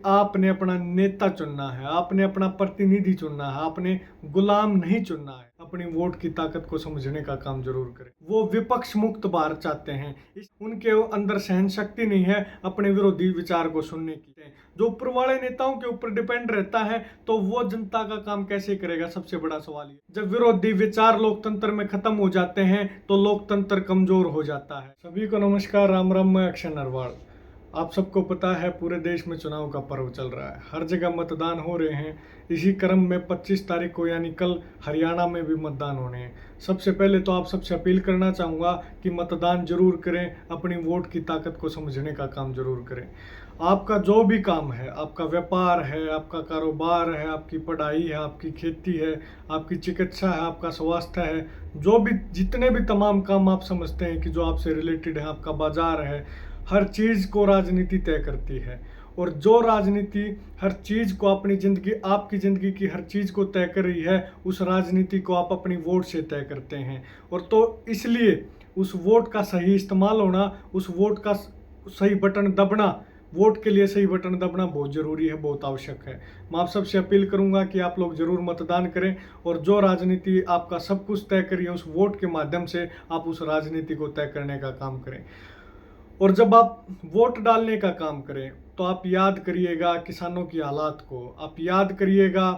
आपने अपना नेता चुनना है, आपने अपना प्रतिनिधि चुनना है, आपने गुलाम नहीं चुनना है। अपनी वोट की ताकत को समझने का काम जरूर करें। वो विपक्ष मुक्त भारत चाहते हैं, उनके अंदर सहन शक्ति नहीं है अपने विरोधी विचार को सुनने की। जो ऊपर वाले नेताओं के ऊपर डिपेंड रहता है तो वो जनता का काम कैसे करेगा, सबसे बड़ा सवाल ये। जब विरोधी विचार लोकतंत्र में खत्म हो जाते हैं तो लोकतंत्र कमजोर हो जाता है। सभी को नमस्कार, राम राम। मैं अक्षय नरवाल। आप सबको पता है पूरे देश में चुनाव का पर्व चल रहा है, हर जगह मतदान हो रहे हैं। इसी क्रम में 25 तारीख को यानी कल हरियाणा में भी मतदान होने हैं। सबसे पहले तो आप सबसे अपील करना चाहूँगा कि मतदान जरूर करें, अपनी वोट की ताकत को समझने का काम जरूर करें। आपका जो भी काम है, आपका व्यापार है, आपका कारोबार है, आपकी पढ़ाई है, आपकी खेती है, आपकी चिकित्सा है, आपका स्वास्थ्य है, जो भी जितने भी तमाम काम आप समझते हैं कि जो आपसे रिलेटेड है, आपका बाजार है, हर चीज़ को राजनीति तय करती है। और जो राजनीति हर चीज़ को अपनी ज़िंदगी, आपकी ज़िंदगी की हर चीज़ को तय कर रही है, उस राजनीति को आप अपनी वोट से तय करते हैं। और तो इसलिए उस वोट का सही इस्तेमाल होना, उस वोट का सही बटन दबना, वोट के लिए सही बटन दबना बहुत ज़रूरी है, बहुत आवश्यक है। मैं आप सबसे अपील करूंगा कि आप लोग ज़रूर मतदान करें और जो राजनीति आपका सब कुछ तय करिए, उस वोट के माध्यम से आप उस राजनीति को तय करने का काम करें। और जब आप वोट डालने का काम करें तो आप याद करिएगा किसानों की हालात को, आप याद करिएगा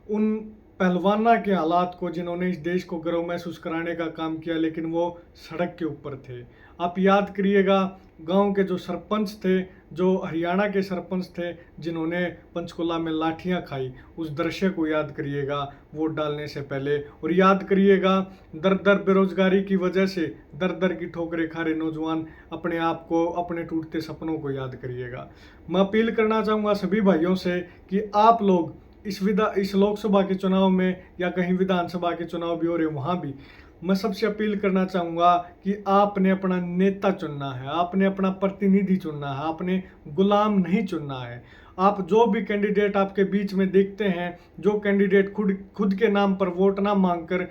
उन पहलवाना के हालात को जिन्होंने इस देश को गर्व महसूस कराने का काम किया, लेकिन वो सड़क के ऊपर थे। आप याद करिएगा गांव के जो सरपंच थे, जो हरियाणा के सरपंच थे, जिन्होंने पंचकुला में लाठियां खाई, उस दृश्य को याद करिएगा वोट डालने से पहले। और याद करिएगा दर दर बेरोजगारी की वजह से दर दर की ठोकरें खा रहे नौजवान, अपने आप को, अपने टूटते सपनों को याद करिएगा। मैं अपील करना चाहूँगा सभी भाइयों से कि आप लोग इस लोकसभा के चुनाव में या कहीं विधानसभा के चुनाव भी हो रहे वहाँ भी मैं सबसे अपील करना चाहूँगा कि आपने अपना नेता चुनना है, आपने अपना प्रतिनिधि चुनना है, आपने गुलाम नहीं चुनना है। आप जो भी कैंडिडेट आपके बीच में देखते हैं, जो कैंडिडेट खुद के नाम पर वोट ना मांगकर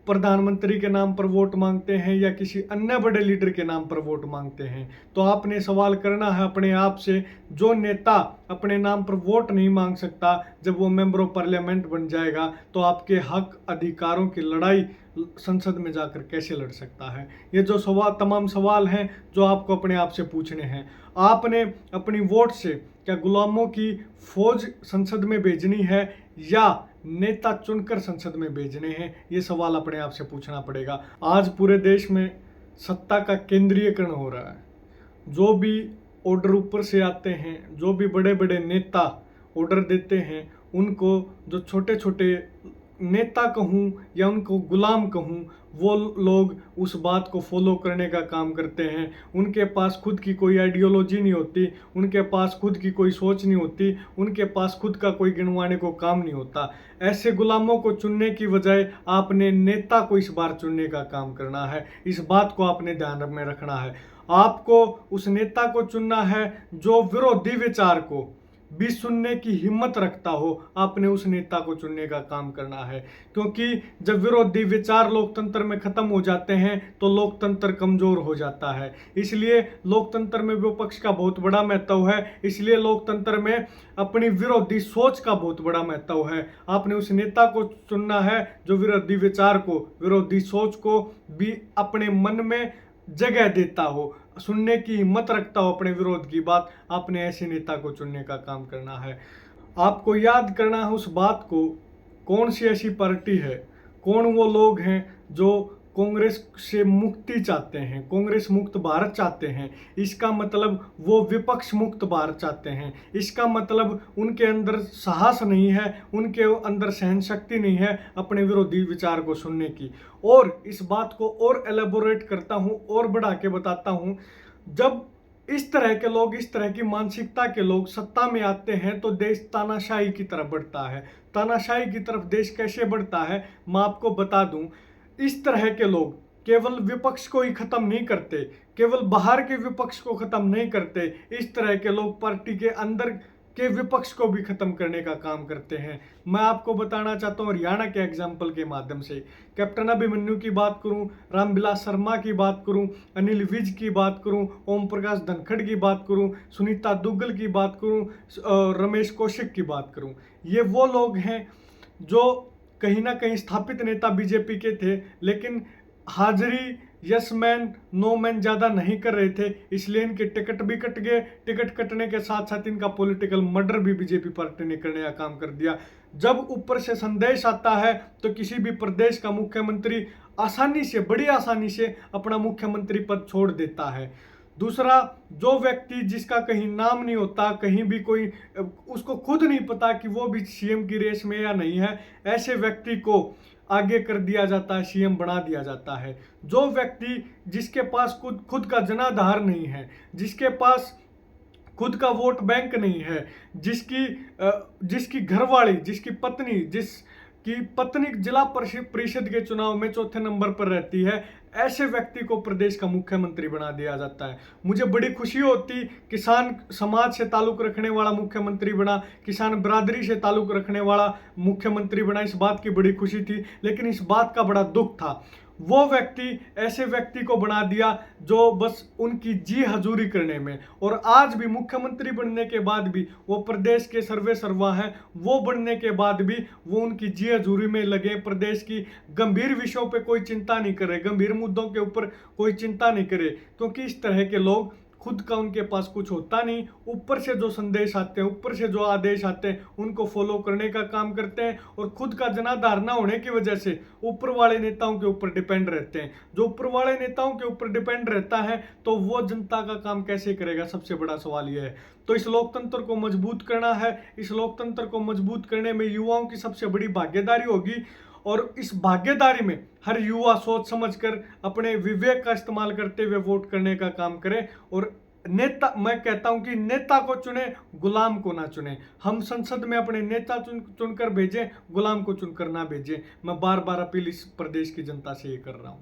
प्रधानमंत्री के नाम पर वोट मांगते हैं या किसी अन्य बड़े लीडर के नाम पर वोट मांगते हैं, तो आपने सवाल करना है अपने आप से, जो नेता अपने नाम पर वोट नहीं मांग सकता, जब वो मेंबर ऑफ पार्लियामेंट बन जाएगा तो आपके हक अधिकारों की लड़ाई संसद में जाकर कैसे लड़ सकता है। ये जो तमाम सवाल हैं जो आपको अपने आप से पूछने हैं। आपने अपनी वोट से क्या गुलामों की फौज संसद में भेजनी है या नेता चुनकर संसद में भेजने हैं, ये सवाल अपने आप से पूछना पड़ेगा। आज पूरे देश में सत्ता का केंद्रीयकरण हो रहा है। जो भी ऑर्डर ऊपर से आते हैं, जो भी बड़े बड़े नेता ऑर्डर देते हैं, उनको जो छोटे छोटे नेता कहूँ या उनको गुलाम कहूँ, वो लोग उस बात को फॉलो करने का काम करते हैं। उनके पास खुद की कोई आइडियोलॉजी नहीं होती, उनके पास खुद की कोई सोच नहीं होती, उनके पास खुद का कोई गिनवाने को काम नहीं होता। ऐसे गुलामों को चुनने की बजाय आपने नेता को इस बार चुनने का काम करना है। इस बात को आपने ध्यान में रखना है। आपको उस नेता को चुनना है जो विरोधी विचार को भी सुनने की हिम्मत रखता हो। आपने उस नेता को चुनने का काम करना है, क्योंकि जब विरोधी विचार लोकतंत्र में खत्म हो जाते हैं तो लोकतंत्र कमजोर हो जाता है। इसलिए लोकतंत्र में विपक्ष का बहुत बड़ा महत्व है, इसलिए लोकतंत्र में अपनी विरोधी सोच का बहुत बड़ा महत्व है। आपने उस नेता को चुनना है जो विरोधी विचार को, विरोधी सोच को भी अपने मन में जगह देता हो, सुनने की हिम्मत रखता हो अपने विरोध की बात। आपने ऐसे नेता को चुनने का काम करना है। आपको याद करना है उस बात को, कौन सी ऐसी पार्टी है, कौन वो लोग हैं जो कांग्रेस से मुक्ति चाहते हैं, कांग्रेस मुक्त भारत चाहते हैं। इसका मतलब वो विपक्ष मुक्त भारत चाहते हैं। इसका मतलब उनके अंदर साहस नहीं है, उनके अंदर सहन शक्ति नहीं है अपने विरोधी विचार को सुनने की। और इस बात को और एलेबोरेट करता हूँ और बढ़ा के बताता हूँ, जब इस तरह के लोग, इस तरह की मानसिकता के लोग सत्ता में आते हैं तो देश तानाशाही की तरफ बढ़ता है। तानाशाही की तरफ देश कैसे बढ़ता है मैं आपको बता दूं। इस तरह के लोग केवल विपक्ष को ही खत्म नहीं करते, केवल बाहर के विपक्ष को खत्म नहीं करते। इस तरह के लोग पार्टी के अंदर के विपक्ष को भी खत्म करने का काम करते हैं। मैं आपको बताना चाहता हूँ हरियाणा के एग्जाम्पल के माध्यम से, कैप्टन अभिमन्यु की बात करूँ, रामविलास शर्मा की बात करूँ, अनिल विज की बात करूँ, ओम प्रकाश धनखड़ की बात करूँ, सुनीता दुग्गल की बात करूँ, रमेश कौशिक की बात करूँ, ये वो लोग हैं जो कहीं ना कहीं स्थापित नेता बीजेपी के थे, लेकिन हाजिरी यस मैन नो मैन ज़्यादा नहीं कर रहे थे, इसलिए इनके टिकट भी कट गए। टिकट कटने के साथ साथ इनका पॉलिटिकल मर्डर भी बीजेपी पार्टी ने करने का काम कर दिया। जब ऊपर से संदेश आता है तो किसी भी प्रदेश का मुख्यमंत्री आसानी से, बड़ी आसानी से अपना मुख्यमंत्री पद छोड़ देता है। दूसरा, जो व्यक्ति जिसका कहीं नाम नहीं होता, कहीं भी कोई उसको खुद नहीं पता कि वो भी सीएम की रेस में या नहीं है, ऐसे व्यक्ति को आगे कर दिया जाता है, सीएम बना दिया जाता है। जो व्यक्ति जिसके पास खुद का जनाधार नहीं है, जिसके पास खुद का वोट बैंक नहीं है, जिसकी घरवाली, जिसकी पत्नी जिला परिषद के चुनाव में चौथे नंबर पर रहती है, ऐसे व्यक्ति को प्रदेश का मुख्यमंत्री बना दिया जाता है। मुझे बड़ी खुशी होती, किसान समाज से ताल्लुक रखने वाला मुख्यमंत्री बना, किसान बिरादरी से ताल्लुक रखने वाला मुख्यमंत्री बना, इस बात की बड़ी खुशी थी। लेकिन इस बात का बड़ा दुख था, वो व्यक्ति ऐसे व्यक्ति को बना दिया जो बस उनकी जी हजूरी करने में, और आज भी मुख्यमंत्री बनने के बाद भी वो प्रदेश के सर्वे सर्वा हैं, वो बनने के बाद भी वो उनकी जी हजूरी में लगे, प्रदेश की गंभीर विषयों पे कोई चिंता नहीं करे, गंभीर मुद्दों के ऊपर कोई चिंता नहीं करे, क्योंकि इस तरह के लोग, खुद का उनके पास कुछ होता नहीं, ऊपर से जो संदेश आते हैं, ऊपर से जो आदेश आते हैं, उनको फॉलो करने का काम करते हैं, और खुद का जनाधार न होने की वजह से ऊपर वाले नेताओं के ऊपर डिपेंड रहते हैं। जो ऊपर वाले नेताओं के ऊपर डिपेंड रहता है तो वो जनता का काम कैसे करेगा, सबसे बड़ा सवाल यह है। तो इस लोकतंत्र को मजबूत करना है, इस लोकतंत्र को मजबूत करने में युवाओं की सबसे बड़ी भागीदारी होगी, और इस भागीदारी में हर युवा सोच समझकर अपने विवेक का इस्तेमाल करते हुए वोट करने का काम करे। और नेता, मैं कहता हूं कि नेता को चुने, गुलाम को ना चुने। हम संसद में अपने नेता चुनकर भेजें, गुलाम को चुनकर ना भेजें। मैं बार बार अपील इस प्रदेश की जनता से ये कर रहा हूं।